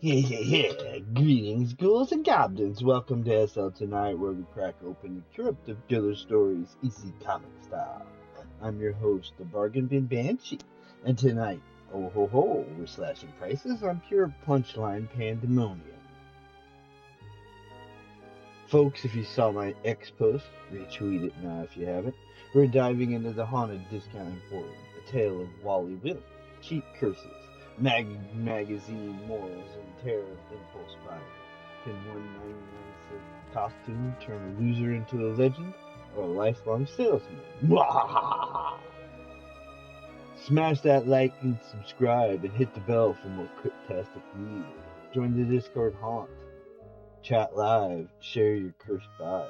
Greetings, ghouls and goblins. Welcome to SL Tonight, where we crack open the Crypt of killer stories, easy comic style. I'm your host, the Bargain Bin Banshee, and tonight, oh ho ho, we're slashing prices on pure punchline pandemonium. Folks, if you saw my X post, retweet it now if you haven't. We're diving into the haunted discount emporium, a tale of Wally Will, cheap curses, magazine morals, and terror of impulse buying. Can one 99-cent costume turn a loser into a legend, or a lifelong salesman? Smash that like and subscribe, and hit the bell for more cryptastic news. Join the Discord haunt. Chat live, share your cursed buys.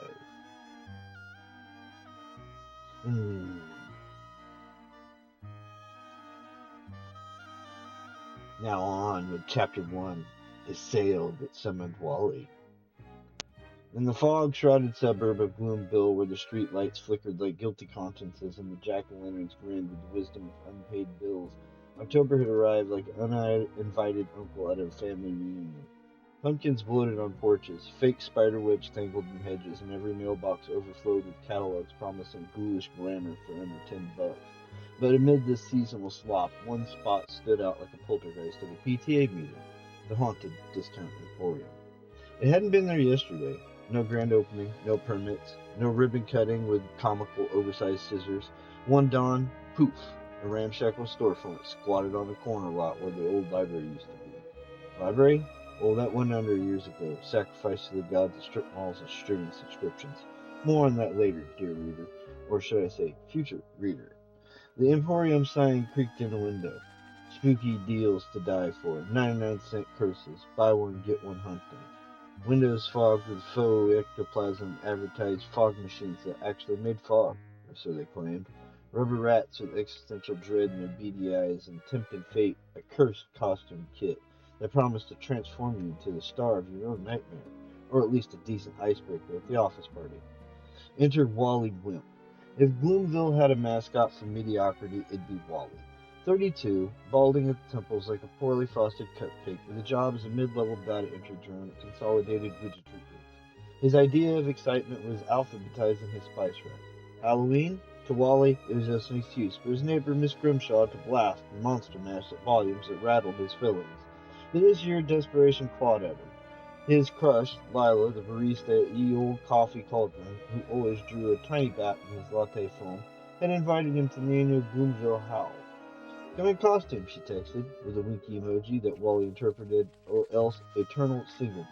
Now on with Chapter 1, The Sale That Summoned Wally. In the fog-shrouded suburb of Gloomville, where the street lights flickered like guilty consciences and the jack-o'-lanterns grinned with the wisdom of unpaid bills, October had arrived like an uninvited uncle at a family reunion. Pumpkins bloated on porches, fake spiderwebs tangled in hedges, and every mailbox overflowed with catalogs promising ghoulish glamour for under $10. But amid this seasonal slop, one spot stood out like a poltergeist at a PTA meeting, the haunted discount emporium. It hadn't been there yesterday. No grand opening, no permits, no ribbon cutting with comical oversized scissors. One dawn, poof, a ramshackle storefront squatted on the corner lot where the old library used to be. Library? Well, that went under years ago, sacrificed to the gods of strip malls and streaming subscriptions. More on that later, dear reader, or should I say, future reader. The Emporium sign creaked in a window. Spooky deals to die for, 99-cent curses, buy one get one hunting. Windows fogged with faux ectoplasm advertised fog machines that actually made fog, or so they claimed. Rubber rats with existential dread in their beady eyes, and tempting fate, a cursed costume kit that promised to transform you into the star of your own nightmare, or at least a decent icebreaker at the office party. Enter Wally Wimp. If Gloomville had a mascot for mediocrity, it'd be Wally. 32, balding at the temples like a poorly frosted cupcake, with a job as a mid-level data entry drone at Consolidated Widgetry Inc. His idea of excitement was alphabetizing his spice rack. Halloween? To Wally, it was just an excuse for his neighbor Miss Grimshaw to blast and monster mash at volumes that rattled his feelings. But this year, desperation clawed at him. His crush, Lila, the barista at Ye Old Coffee Cauldron, who always drew a tiny bat in his latte foam, had invited him to the annual Gloomville Howl. Come in costume, she texted, with a winky emoji that Wally interpreted, or else eternal singledom.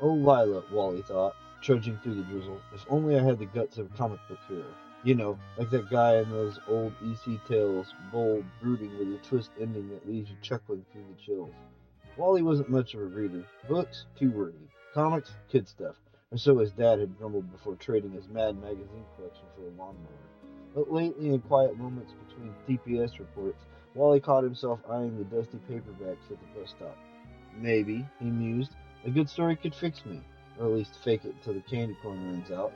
Oh, Lila, Wally thought, trudging through the drizzle, if only I had the guts of a comic book hero. You know, like that guy in those old EC tales, bold, brooding with a twist ending that leaves you chuckling through the chills. Wally wasn't much of a reader. Books, too wordy. Comics, kid stuff. Or so his dad had grumbled before trading his Mad magazine collection for a lawnmower. But lately, in quiet moments between TPS reports, Wally caught himself eyeing the dusty paperbacks at the bus stop. Maybe, he mused, a good story could fix me, or at least fake it until the candy corn runs out.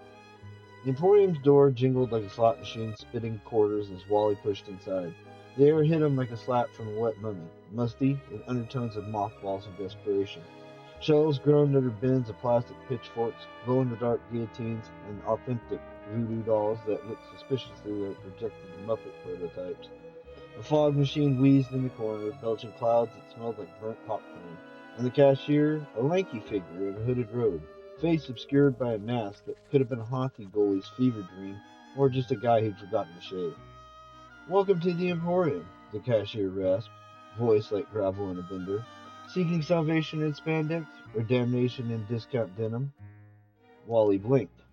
The Emporium's door jingled like a slot machine, spitting quarters as Wally pushed inside. The air hit him like a slap from a wet mummy, musty, with undertones of mothballs and desperation. Shelves groaned under bins of plastic pitchforks, glow-in-the-dark guillotines, and authentic voodoo dolls that looked suspiciously like projected Muppet prototypes. The fog machine wheezed in the corner, belching clouds that smelled like burnt popcorn, and the cashier, a lanky figure in a hooded robe, face obscured by a mask that could have been a hockey goalie's fever dream, or just a guy who'd forgotten to shave. Welcome to the Emporium, the cashier rasped, voice like gravel in a bender. Seeking salvation in spandex, or damnation in discount denim? Wally blinked.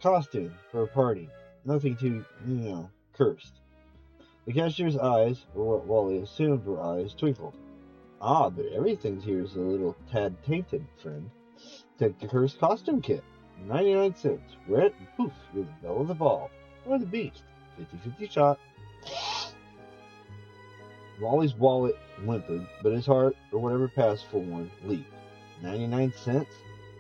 Costume for a party. Nothing too, cursed. The cashier's eyes, or what Wally assumed were eyes, twinkled. Ah, but everything here is a little tad tainted, friend. Take the cursed costume kit. 99 cents. Wear it and poof, you're the belle of the ball. Or the beast. 50-50 shot. Wally's wallet whimpered, but his heart, or whatever passed for one, leaped. 99 cents?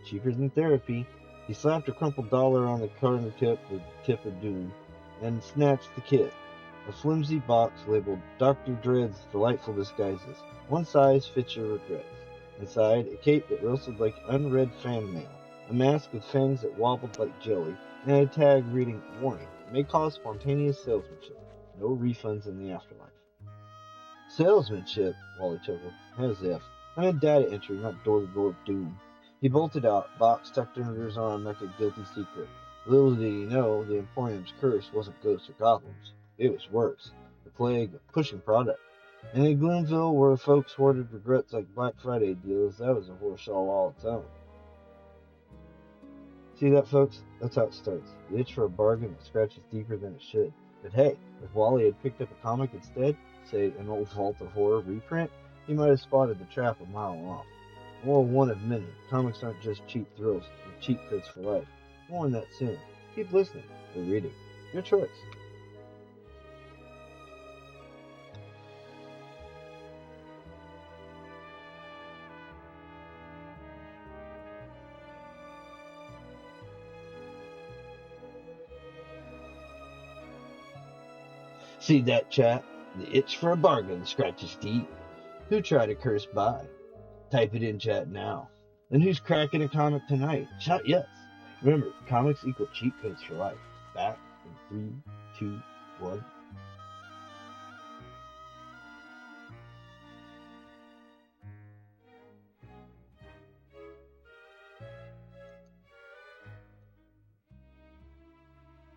Cheaper than therapy. He slapped a crumpled dollar on the corner tip with the tip of doom, and snatched the kit. A flimsy box labeled Dr. Dread's Delightful Disguises. One size fits your regrets. Inside, a cape that rustled like unread fan mail, a mask with fangs that wobbled like jelly, and a tag reading, "Warning, may cause spontaneous salesmanship. No refunds in the afterlife." Salesmanship, Wally chuckled. As if. I meant data entry, not door-to-door doom. He bolted out, box tucked under his arm like a guilty secret. Little did he know the Emporium's curse wasn't ghosts or goblins. It was worse. The plague of pushing product. And in Gloomville, where folks hoarded regrets like Black Friday deals, that was a horse show all its own. See that, folks? That's how it starts. The itch for a bargain that scratches deeper than it should. But hey, if Wally had picked up a comic instead, say an old Vault of Horror reprint, he might have spotted the trap a mile off. Or one of many. Comics aren't just cheap thrills, they're cheap codes for life. More on that soon. Keep listening or reading. Your choice. See that, chat? The itch for a bargain scratches deep. Who tried to curse by? Type it in chat now. And who's cracking a comic tonight? Shout yes. Remember, comics equal cheat codes for life. Back in 3, 2, 1.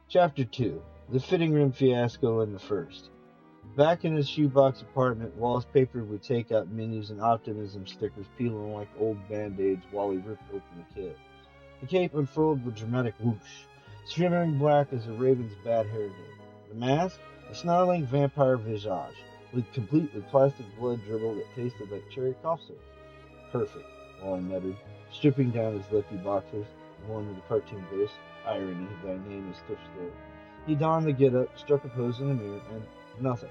Chapter 2. The Fitting Room Fiasco and the First. Back in his shoebox apartment, walls papered with takeout menus and optimism stickers peeling like old band-aids, Wally ripped open the kit. The cape unfurled with dramatic whoosh, shimmering black as a raven's bad hair did. The mask, a snarling vampire visage, complete with plastic blood dribble that tasted like cherry cough syrup. Perfect, Wally muttered, stripping down his lucky boxers, one with the cartoon base. Irony, thy name is Cliff's. He donned the get-up, struck a pose in the mirror, and nothing.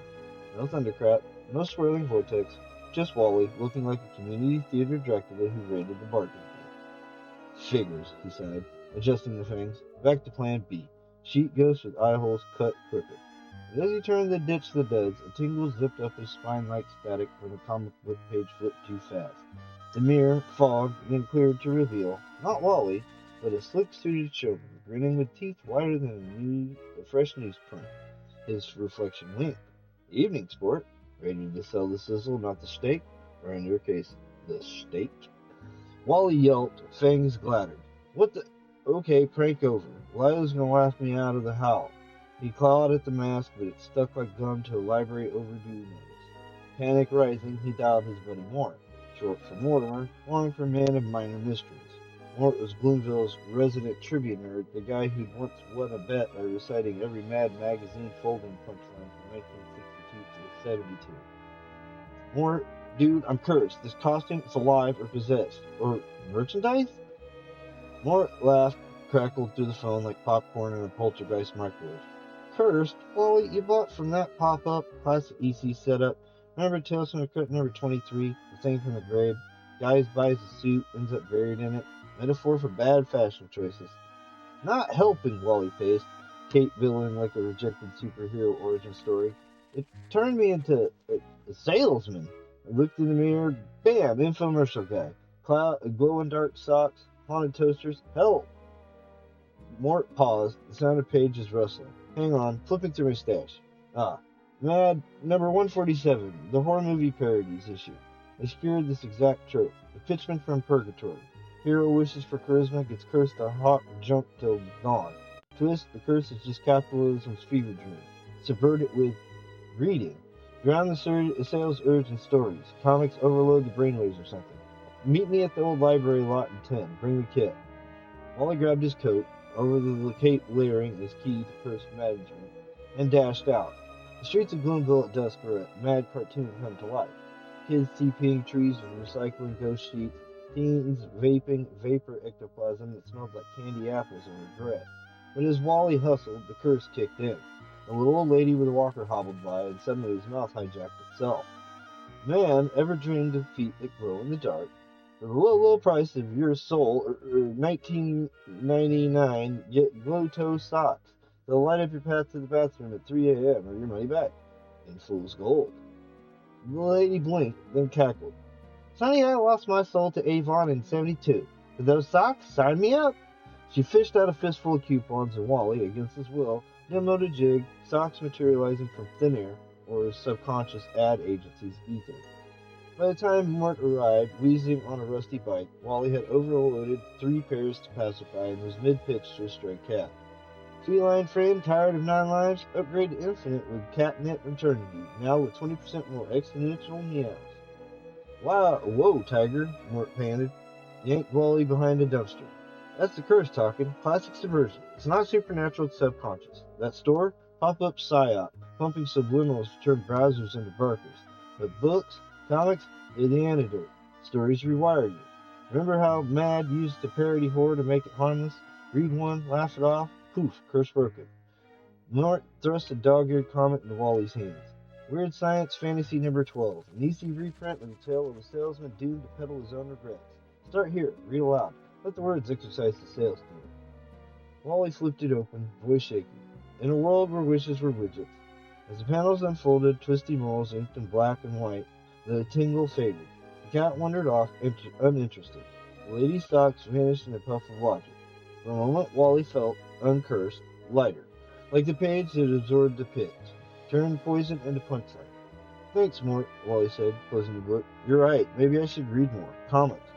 No thundercrap, no swirling vortex, just Wally, looking like a community theater Dracula who raided the bargain bin. Figures, he sighed, adjusting the fangs. Back to plan B. Sheet ghost with eye holes cut crooked. But as he turned to ditch the duds, a tingle zipped up his spine like static from a comic book page flipped too fast. The mirror fogged, then cleared to reveal, not Wally, but a slick-suited showman, grinning with teeth whiter than a fresh newsprint. His reflection winked. "Evening, sport. Ready to sell the sizzle, not the steak? Or in your case, the steak?" Wally yelped, fangs glattered. "What the? Okay, prank over. Lila's gonna laugh me out of the howl." He clawed at the mask, but it stuck like gum to a library overdue notice. Panic rising, he dialed his buddy Mort, short for Mortimer, long for Man of Minor Mysteries. Mort was Gloomville's resident trivia nerd, the guy who'd once won a bet by reciting every Mad Magazine folding punchline from 1962 to 72. "Mort, dude, I'm cursed. This costume is alive or possessed. Or merchandise?" Mort laughed, crackled through the phone like popcorn in a poltergeist microwave. "Cursed? Wally, you bought from that pop-up, classic EC setup. Remember Tales from the Crypt number 23, the thing from the grave? Guy buys a suit, ends up buried in it. Metaphor for bad fashion choices." "Not helping," Wally paced, Kate billowing like a rejected superhero origin story. "It turned me into a salesman." I looked in the mirror, bam, infomercial guy. Glow-in-dark socks, haunted toasters, help. Mort paused, the sound of pages rustling. "Hang on, flipping through my stash. Mad number 147, the horror movie parodies issue. I skewered this exact trope. The pitchman from Purgatory. Hero wishes for charisma, gets cursed to hawk junk till dawn. Twist, the curse is just capitalism's fever dream. Subvert it with reading. Drown the sales urge in stories. Comics overload the brainwaves or something. Meet me at the old library lot in 10. Bring the kit." Wally grabbed his coat, over the cape layering as key to curse management, and dashed out. The streets of Gloomville at dusk were a mad cartoon come to life. Kids TPing trees with recycling ghost sheets, teens vaping vapor ectoplasm that smelled like candy apples and regret. But as Wally hustled, the curse kicked in. A little old lady with a walker hobbled by, and suddenly his mouth hijacked itself. "Man, ever dreamed of feet that glow in the dark? For the low, low price of your soul, $19.99, get glow toe socks. They'll light up your path to the bathroom at 3 a.m. or your money back. In fool's gold." The lady blinked, then cackled. Sonny, I lost my soul to Avon in 72. For those socks, sign me up. She fished out a fistful of coupons, and Wally, against his will, demoed a jig, socks materializing from thin air, or his subconscious ad agency's ether. By the time Mort arrived, wheezing on a rusty bike, Wally had overloaded 3 pairs to pacify and was mid-pitch to a stray cat. Feline friend, tired of 9 lives? Upgrade to Infinite with Catnip Eternity, now with 20% more exponential meows. Wow, whoa, Tiger, Mort panted. Yanked Wally behind a dumpster. That's the curse talking. Classic subversion. It's not supernatural, it's subconscious. That store? Pop-up psyop, pumping subliminals to turn browsers into barkers. But books, comics, they're the antidote. Stories rewire you. Remember how Mad used to parody horror to make it harmless? Read one, laugh it off, poof, curse broken. Mort thrust a dog-eared comic into Wally's hands. Weird Science Fantasy number 12, an easy reprint of the tale of a salesman doomed to peddle his own regrets. Start here, read aloud. Let the words exercise the sales team. Wally flipped it open, voice shaking. In a world where wishes were widgets. As the panels unfolded, twisty moles inked in black and white, the tingle faded. The cat wandered off, uninterested. The lady's socks vanished in a puff of logic. For a moment, Wally felt, uncursed, lighter, like the page that absorbed the pitch, turned poison into punchline. Thanks, Mort, Wally said, closing the book. You're right, maybe I should read more. Comics,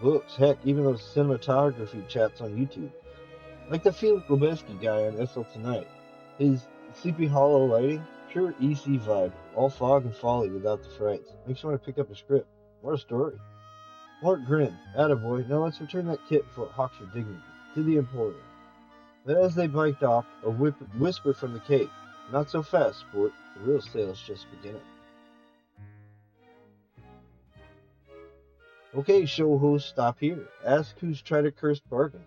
books, heck, even those cinematography chats on YouTube. Like the Felix Lebeski guy on SL Tonight. His Sleepy Hollow lighting, pure EC vibe, all fog and folly without the frights. Makes you want to pick up a script. What a story. Mort grinned. Attaboy, now let's return that kit before it hawks your dignity. To the Emporium. But as they biked off, a whisper from the cape. Not so fast, sport. The real sale's just beginning. Okay, show host, stop here. Ask who's tried a cursed bargain.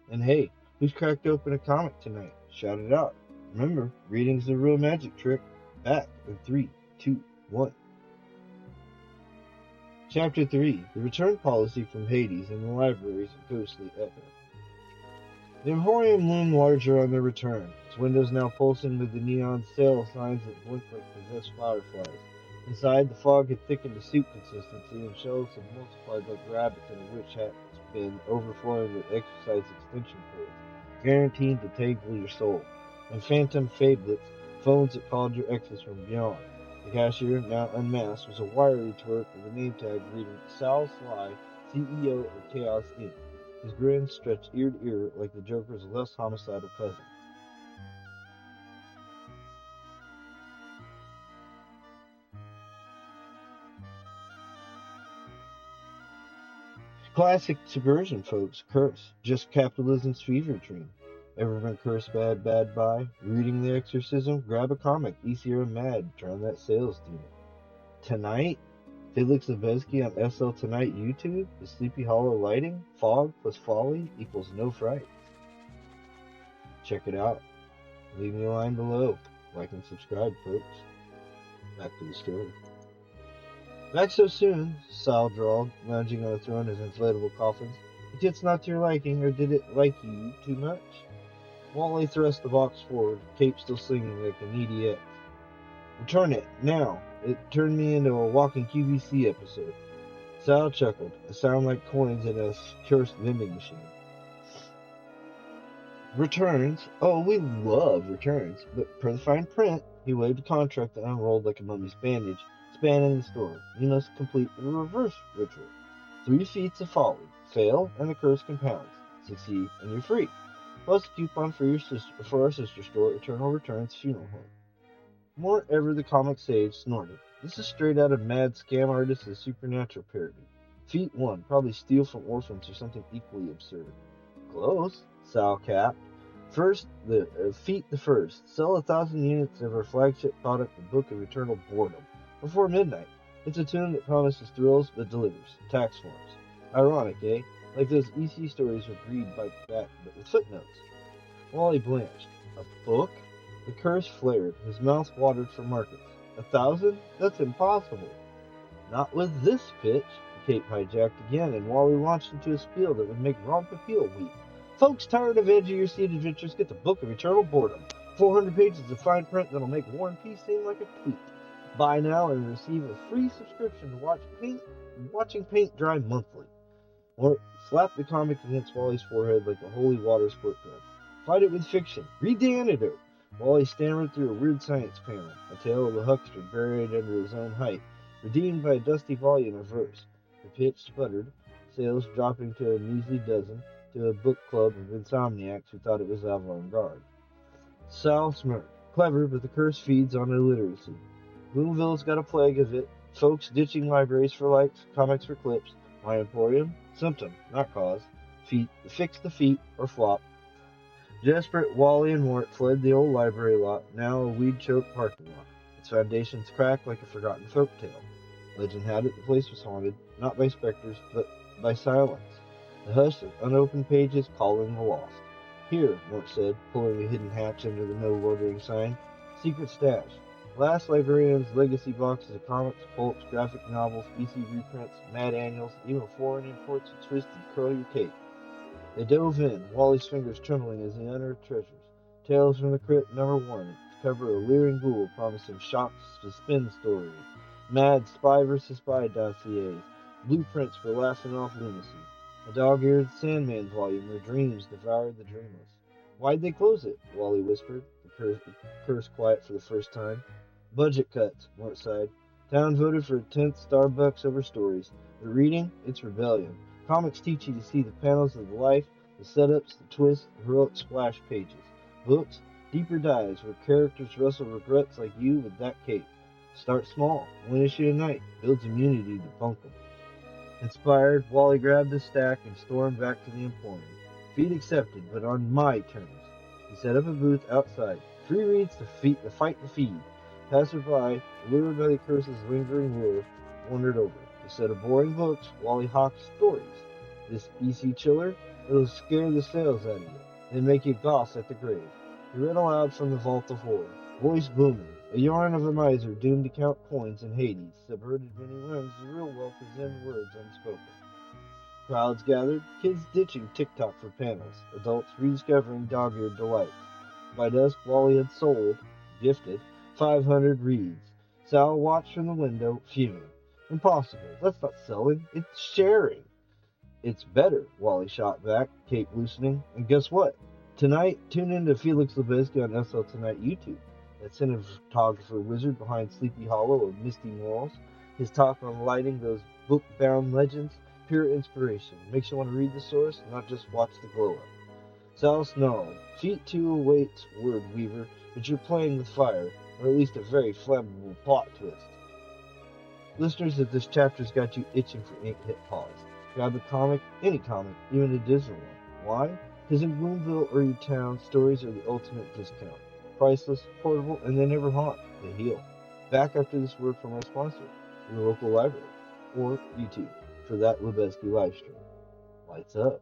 And hey, who's cracked open a comic tonight? Shout it out. Remember, reading's the real magic trick. Back in 3, 2, 1. Chapter 3, The Return Policy from Hades and the Library's Ghostly Echo. The Emporium loomed larger on their return, its windows now pulsing with the neon sale signs that blinked like possessed fireflies. Inside, the fog had thickened to soup consistency, and shelves had multiplied like rabbits in a rich hat bin overflowing with exercise extension cords, guaranteed to tangle your soul, and phantom phablets, phones that called your exes from beyond. The cashier, now unmasked, was a wiry twerp with a name tag reading Sal Sly, CEO of Chaos Inc. His grin stretched ear to ear like the Joker's less homicidal cousin. Classic subversion, folks. Curse. Just capitalism's fever dream. Ever been cursed bad by? Reading The Exorcism? Grab a comic. Easier and mad. Drown that sales demon. Tonight? Felix Lebeski on SL Tonight YouTube? The Sleepy Hollow lighting? Fog plus folly equals no fright. Check it out. Leave me a line below. Like and subscribe, folks. Back to the story. Back so soon, Sal drawled, lounging on a throne as inflatable coffins. The kit's not to your liking, or did it like you too much? Wally thrust the box forward, cape still slinging like a needy ex. Return it, now. It turned me into a walking QVC episode. Sal chuckled, a sound like coins in a cursed vending machine. Returns? Oh, we love returns, but per the fine print, he waved a contract that unrolled like a mummy's bandage, spanning the store. You must complete the reverse ritual. 3 feats of folly. Fail, and the curse compounds. Succeed, and you're free. Plus a coupon for our sister store, Eternal Returns Funeral Home. More ever the comic sage snorted. This is straight out of Mad Scam Artist's Supernatural parody. Feat 1, probably steal from orphans or something equally absurd. Close, Sal capped. First, feat the first. Sell 1,000 units of our flagship product, the Book of Eternal Boredom, before midnight. It's a tune that promises thrills but delivers. Tax forms. Ironic, eh? Like those EC stories with greed bite back, but with footnotes. Wally blanched. A book? The curse flared. His mouth watered for markets. 1,000? That's impossible. Not with this pitch. The cape hijacked again, and Wally launched into a spiel that would make Romp Appeal weep. Folks tired of edge of your seat adventures, get the Book of Eternal Boredom. 400 pages of fine print that'll make War and Peace seem like a tweet. Buy now and receive a free subscription to watching paint dry monthly. Or slap the comic against Wally's forehead like a holy water squirt gun. Fight it with fiction. Read the antidote. Wally stammered through a weird science panel, a tale of a huckster buried under his own height, redeemed by a dusty volume of verse. The pitch sputtered, sales dropping to a measly dozen, to a book club of insomniacs who thought it was avant-garde. Sal smirked. Clever, but the curse feeds on illiteracy. Boomville's got a plague of it. Folks ditching libraries for likes, comics for clips. My Emporium? Symptom, not cause. Fix the feat, or flop. Desperate, Wally and Mort fled the old library lot, now a weed-choked parking lot. Its foundations cracked like a forgotten folk tale. Legend had it the place was haunted, not by specters, but by silence. The hush of unopened pages calling the lost. Here, Mort said, pulling a hidden hatch under the no loitering sign. Secret stash. Last librarian's legacy boxes of comics, pulps, graphic novels, BC reprints, mad annuals, even foreign imports of twisted curl your cape. They dove in, Wally's fingers trembling as he unearthed treasures. Tales from the Crypt #1, its cover a leering ghoul promising shocks to spin stories, mad spy versus spy dossiers, blueprints for laughing off lunacy, a dog-eared Sandman volume where dreams devoured the dreamless. Why'd they close it? Wally whispered, the curse quiet for the first time. Budget cuts, Mort sighed. Town voted for a 10th Starbucks over stories. But reading, it's rebellion. Comics teach you to see the panels of the life, the setups, the twists, the heroic splash pages. Books, deeper dives where characters wrestle regrets like you with that cape. Start small, one issue a night, builds immunity to bunk them. Inspired, Wally grabbed his stack and stormed back to the Emporium. Feed accepted, but on my terms. He set up a booth outside. Free reads to fight the feed. Passerby, lured by the curse's lingering lure, wandered over. Instead of boring books, Wally hawked stories. This EC chiller, it'll scare the sales out of you, and make you goss at the grave. He read aloud from the vault of horror, voice booming, a yarn of a miser doomed to count coins in Hades, subverted when he learns the real wealth is in words unspoken. Crowds gathered, kids ditching TikTok for panels, adults rediscovering dog-eared delights. By dusk, Wally had gifted, 500 reads. Sal watched from the window, fuming. Impossible. That's not selling. It's sharing. It's better, Wally shot back, cape loosening. And guess what? Tonight, tune in to Felix Lebesky on SL Tonight YouTube. That cinematographer wizard behind Sleepy Hollow of Misty Morals. His talk on lighting those book-bound legends, pure inspiration. Makes you want to read the source, not just watch the glow-up. Sal snarled. Feat 2 awaits, word weaver, but you're playing with fire, or at least a very flammable plot twist. Listeners, if this chapter's got you itching for ink, hit pause. Grab a comic, any comic, even a digital one. Why? Because in Boomville or your town, stories are the ultimate discount. Priceless, portable, and they never haunt. They heal. Back after this word from our sponsor, your local library, or YouTube, for that Lebesky livestream. Lights up.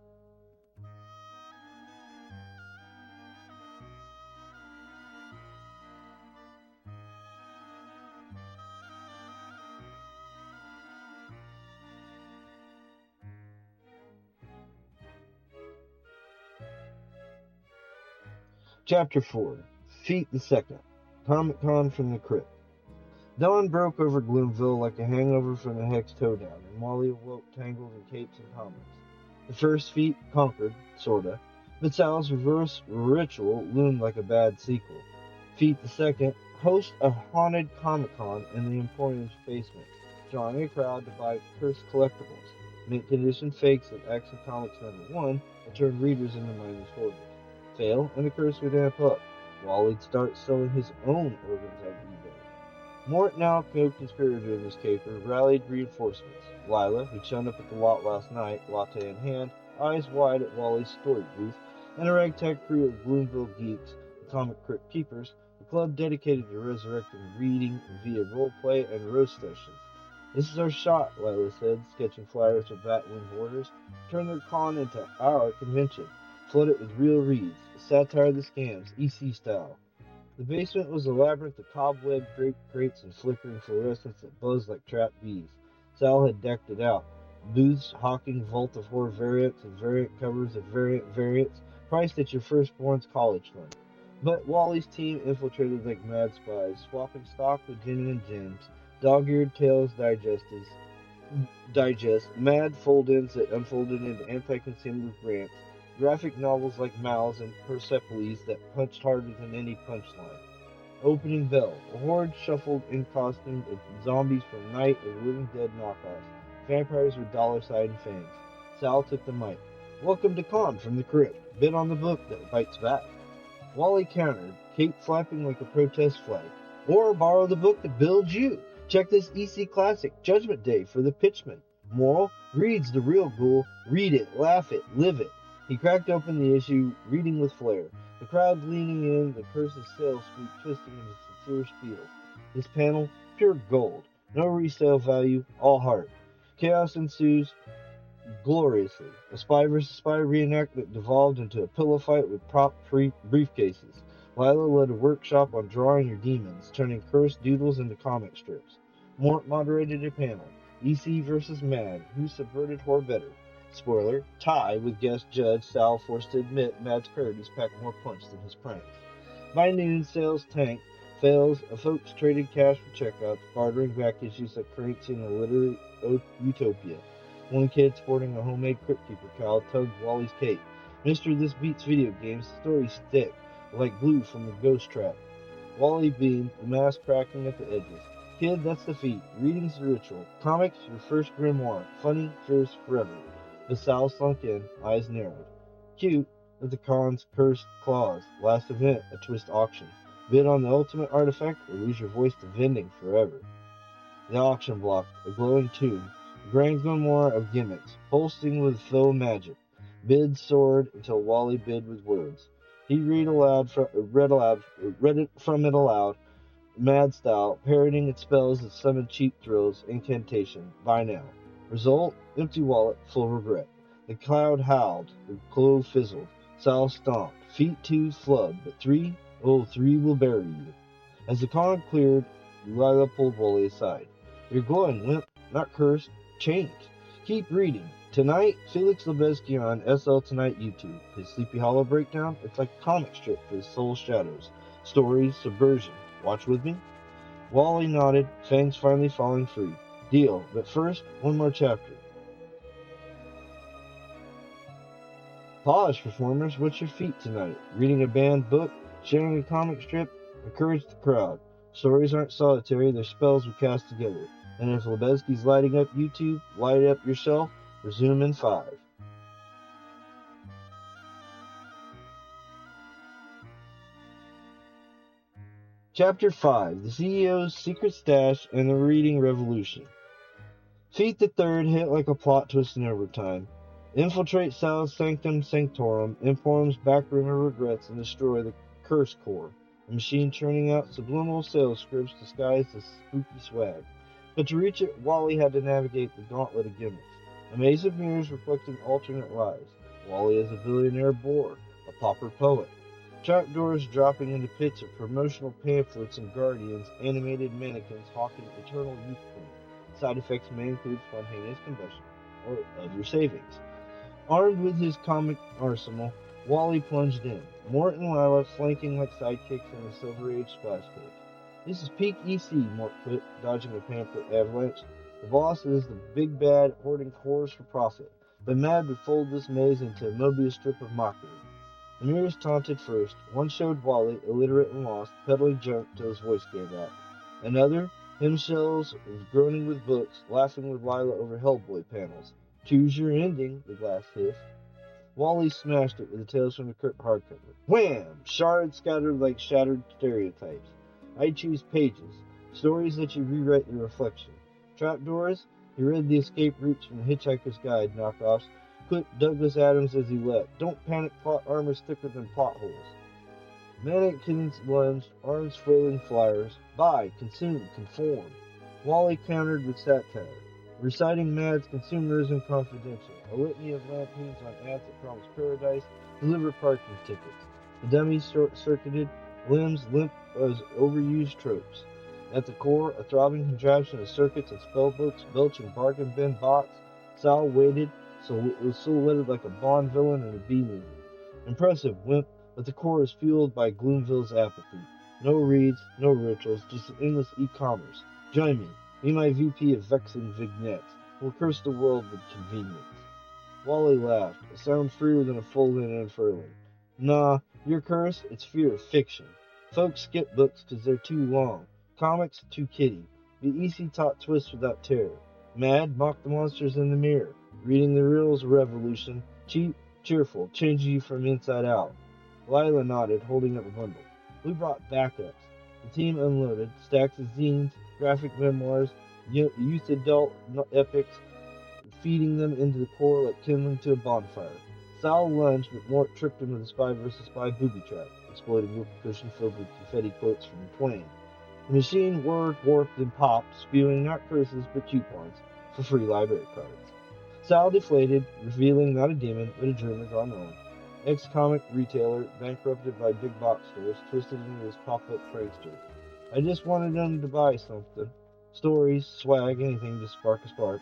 Chapter 4, Feat the Second, Comic-Con from the Crypt. Dawn broke over Gloomville like a hangover from the Hex Towdown, and Wally awoke tangled in capes and comics. The first feat conquered, sorta, but Sal's reverse ritual loomed like a bad sequel. Feat the Second, host a haunted Comic-Con in the Emporium's basement, drawing a crowd to buy cursed collectibles, mint condition fakes of Action Comics #1 that turned readers into mindless hoarders. Fail, and the curse would amp up. Wally'd start selling his own organs on eBay. Mort, now co-conspirator in this caper, rallied reinforcements. Lila, who'd shown up at the lot last night, latte in hand, eyes wide at Wally's story booth, and a ragtag crew of Gloomville geeks, the comic crypt keepers, a club dedicated to resurrecting reading via roleplay and roast sessions. This is our shot, Lila said, sketching flyers with bat-winged orders. Turn their con into our convention. Flood it with real reads, satire of the scams, EC style. The basement was a labyrinth of cobweb draped crates and flickering fluorescents that buzzed like trapped bees. Sal had decked it out. Booths hawking Vault of Horror variants and variant covers of variants, priced at your firstborn's college fund. But Wally's team infiltrated like mad spies, swapping stock with genuine gems, dog-eared tales digest, mad fold-ins that unfolded into anti-consumer rants, graphic novels like Mal's and Persepolis that punched harder than any punchline. Opening bell. A horde shuffled in costumes of zombies from Night of the Living Dead knockoffs, vampires with dollar sign fangs. Sal took the mic. Welcome to Con from the Crypt. Bid on the book that bites back. Wally countered, Kate flapping like a protest flag. Or borrow the book that builds you. Check this EC classic, Judgment Day, for the pitchman. Moral, read's the real ghoul. Read it, laugh it, live it. He cracked open the issue, reading with flair. The crowd leaning in, the curse's sales speak twisting into sincere spiels. This panel, pure gold. No resale value, all heart. Chaos ensues, gloriously. A spy versus spy reenactment devolved into a pillow fight with prop-free briefcases. Lila led a workshop on drawing your demons, turning cursed doodles into comic strips. Mort moderated a panel. EC versus Mad, who subverted horror better? Spoiler, tie with guest judge Sal forced to admit Mad's parodies packed more punch than his pranks. By noon, sales tanked. Fails, folks traded cash for checkouts, bartering back issues like currency in a literary utopia. One kid sporting a homemade Crypt Keeper cowl tugged Wally's cape. Mister, this beats video games. The stories stick, like glue from a ghost trap. Wally beamed, the mask cracking at the edges. Kid, that's the feat. Reading's the ritual. Comics, your first grimoire. Funny, fierce, forever. The Sal slunk in, eyes narrowed. Cute, but the con's cursed claws. Last event, a twist auction. Bid on the ultimate artifact or lose your voice to vending forever. The auction block, a glowing tube. Grand grimoire of gimmicks, pulsing with faux magic. Bid soared until Wally bid with words. He read it from it aloud, mad style, parroting its spells that summoned cheap thrills, incantation. Buy now. Result: empty wallet, full regret. The cloud howled, the glow fizzled. Sal stomped. Feet 2 flubbed, but 3, oh, 3 will bury you. As the con cleared, Lila pulled Wally aside. You're glowing, limp, not cursed. Change. Keep reading. Tonight, Felix Lebesky on SL Tonight YouTube. His Sleepy Hollow breakdown, it's like a comic strip for his soul shadows. Stories, subversion. Watch with me? Wally nodded, fangs finally falling free. Deal, but first, one more chapter. Polish performers, what's your feat tonight? Reading a banned book? Sharing a comic strip? Encourage the crowd. Stories aren't solitary, they're spells we cast together. And if Lebesky's lighting up YouTube, light it up yourself. Resume in 5. Chapter 5, The CEO's Secret Stash and the Reading Revolution. Feat the Third hit like a plot twist in overtime. Infiltrate Sal's Sanctum Sanctorum, Emporium's backroom of regrets, and destroy the Curse Core, a machine churning out subliminal sales scripts disguised as spooky swag. But to reach it, Wally had to navigate the gauntlet of gimmicks. A maze of mirrors reflecting alternate lives. Wally as a billionaire bore, a pauper poet. Trapdoors dropping into pits of promotional pamphlets and guardians, animated mannequins hawking eternal youth cream. Side effects may include spontaneous combustion or other savings. Armed with his comic arsenal, Wally plunged in. Mort and Lila flanking like sidekicks in a Silver Age splash page. This is peak EC, Mort quit, dodging a pamphlet avalanche. The boss is the big bad, hoarding cores for profit. But Mad would fold this maze into a Mobius strip of mockery. The mirrors taunted first. One showed Wally, illiterate and lost, peddling junk till his voice gave out. Another, him shells groaning with books, laughing with Lila over Hellboy panels. Choose your ending, the glass hissed. Wally smashed it with the Tales from the Crypt hardcover. Wham! Shards scattered like shattered stereotypes. I choose pages, stories that you rewrite your reflection. Trapdoors, he read the escape routes from the Hitchhiker's Guide knockoffs, clipped Douglas Adams as he leapt. Don't panic, plot armor's thicker than potholes. Mannequins lunged, arms furling flyers. Buy, consume, conform. Wally countered with satire, reciting Mad's Consumerism Confidential, a litany of lampoons on ads that promise paradise, deliver parking tickets. The dummies short-circuited, limbs limp as overused tropes. At the core, a throbbing contraption of circuits and spellbooks, belching bargain bin bots. Sal waited, silhouetted like a Bond villain in a B movie. Impressive, wimp, but the core is fueled by Gloomville's apathy. No reads, no rituals, just endless e-commerce. Join me. Be my VP of vexing vignettes. We'll curse the world with convenience. Wally laughed, a sound freer than a fold-in unfurling. Nah, your curse, it's fear of fiction. Folks skip books 'cause they're too long. Comics, too kiddie. The EC taught twists without terror. Mad, mock the monsters in the mirror. Reading the real is a revolution. Cheap, cheerful, changing you from inside out. Lila nodded, holding up a bundle. We brought backups. The team unloaded, stacks of zines, graphic memoirs, youth adult epics, feeding them into the core like kindling to a bonfire. Sal lunged, but Mort tripped him with a spy versus spy booby trap, exploding whoopee cushion filled with confetti quotes from Twain. The machine whirred, warped, and popped, spewing not curses but coupons for free library cards. Sal deflated, revealing not a demon, but a dreamer gone wrong. Ex-comic retailer, bankrupted by big box stores, twisted into his pop-up prankster. I just wanted them to buy something. Stories, swag, anything to spark a spark.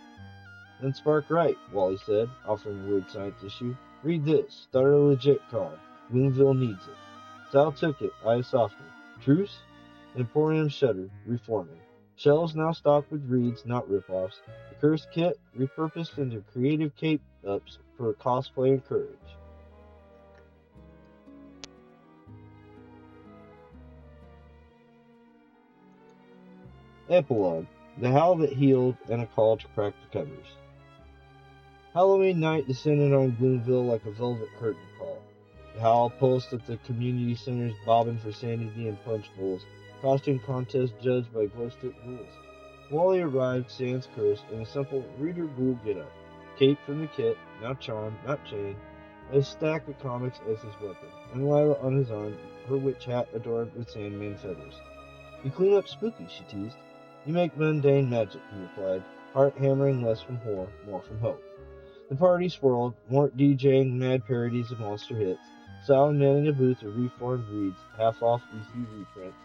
Then spark right, Wally said, offering a weird science issue. Read this. Start a legit car. Gloomville needs it. Sal took it, eyes softening. Truce? Emporium shuddered, reforming. Shelves now stocked with reads, not rip-offs. The cursed kit repurposed into creative cape-ups for cosplay and courage. Epilogue. The Howl That Healed and a Call to Crack the Covers. Halloween night descended on Gloomville like a velvet curtain call. The howl pulsed at the community centers, bobbing for sanity and punch bowls, costume contests judged by glow-stick rules. Wally arrived, sans curse, in a simple reader ghoul get-up. Cape from the kit, now charm, not chain, a stack of comics as his weapon, and Lila on his arm, her witch hat adorned with Sandman feathers. You clean up spooky, she teased. You make mundane magic, he replied, heart hammering less from horror, more from hope. The party swirled, Mort DJing mad parodies of monster hits, Sal manning a booth of reformed reads, half-off EC reprints,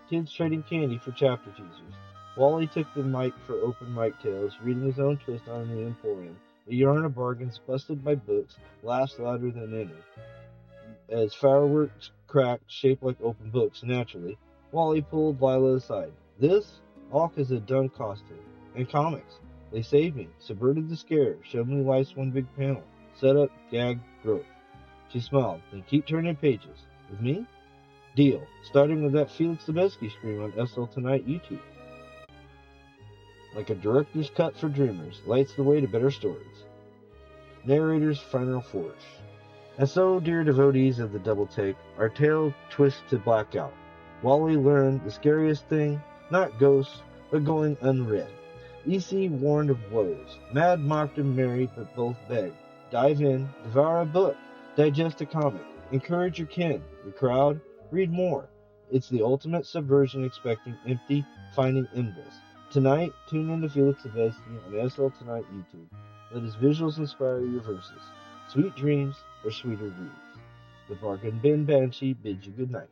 kids trading candy for chapter teasers. Wally took the mic for open mic tales, reading his own twist on the Emporium, a yarn of bargains busted by books, laughs louder than any. As fireworks cracked, shaped like open books, naturally, Wally pulled Lila aside. This? All 'cause of dumb costume. And comics. They saved me, subverted the scare, showed me life's one big panel. Set up, gag, growth. She smiled. Then keep turning pages. With me? Deal. Starting with that Felix Zabesky scream on SL Tonight YouTube. Like a director's cut for dreamers, lights the way to better stories. Narrator's final flourish. And so, dear devotees of the double take, our tale twists to blackout. Wally learned the scariest thing, not ghosts, but going unread. EC warned of woes. Mad mocked and married, but both begged. Dive in, devour a book, digest a comic, encourage your kin, your crowd, read more. It's the ultimate subversion expecting empty, finding endless. Tonight, tune in to Felix Zabesky on SL Tonight YouTube. Let his visuals inspire your verses. Sweet dreams or sweeter reads. The Bargain Bin Banshee bids you good night.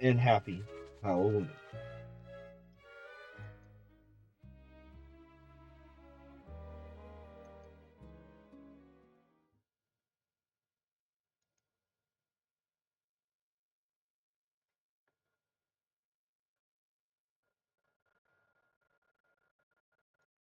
And happy Halloween.